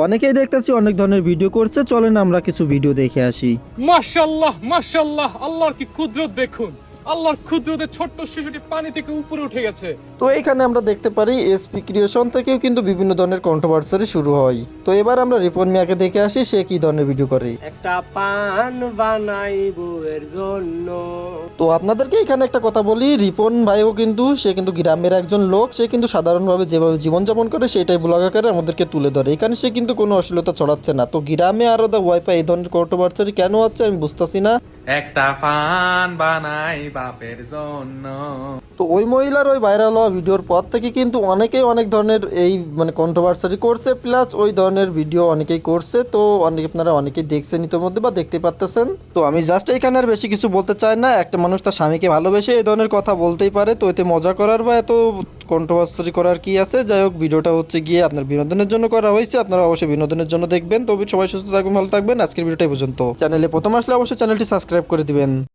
অনেকেই দেখতেছি অনেক ধরনের ভিডিও করছে, চলেন আমরা কিছু ভিডিও দেখে আসি। মাশাআল্লাহ মাশাআল্লাহ, আল্লাহর কি কুদরত দেখুন। আল্লাহর কুদরতে ছোট্ট শিশুটি পানি থেকে উপরে উঠে গেছে। তো এইখানে আমরা দেখতে পারি এসপি ক্রিয়েশন থেকেও কিন্তু বিভিন্ন ধরনের কন্ট্রোভার্সি শুরু হয়। তো এবার আমরা রিপন মিয়াকে দেখে আসি সে কি ধরনের ভিডিও করে। একটা পান বানাই বউয়ের জন্য। তো আপনাদেরকে এখানে একটা কথা বলি, রিপন ভাইও কিন্তু সে কিন্তু গ্রামের একজন লোক, সে কিন্তু সাধারণভাবে যেভাবে জীবনযাপন করে সেটাই ব্লগ আকারে আমাদেরকে তুলে ধরে। এখানে সে কিন্তু কোনো অশ্লীলতা ছড়াচ্ছে না। তো গ্রামে আরো দা ওয়াইফাই এই ধরনের কন্ট্রোভার্সি কেন হচ্ছে আমি বুঝতেছি না। একটা ফান বানাই বাপের জন্য। তো ওই মহিলার ওই ভাইরাল হওয়া ভিডিওর পর থেকে কিন্তু অনেকেই অনেক ধরনের এই কন্ট্রোভার্সি করছে, প্লাস ওই ধরনের ভিডিও অনেকেই করছে। তো আপনারা অনেকেই দেখছেন ইতিমধ্যে বা দেখতে পারতেছেন। তো আমি জাস্ট এখানে আর বেশি কিছু বলতে চাই না। একটা মানুষ তার স্বামীকে ভালোবেসে এই ধরনের কথা বলতেই পারে, তো এতে মজা করার বা এত কন্ট্রোভার্সি করার কি আছে। যাই হোক, ভিডিওটা হচ্ছে গিয়ে আপনার বিনোদনের জন্য করা হয়েছে, আপনারা অবশ্যই বিনোদনের জন্য দেখবেন। তবে সবাই সুস্থ থাকবেন, ভালো থাকবেন। আজকের ভিডিওটা এই পর্যন্ত। চ্যানেলে প্রথম আসলে অবশ্যই চ্যানেলটি সাবস্ক্রাইব করে দিবেন।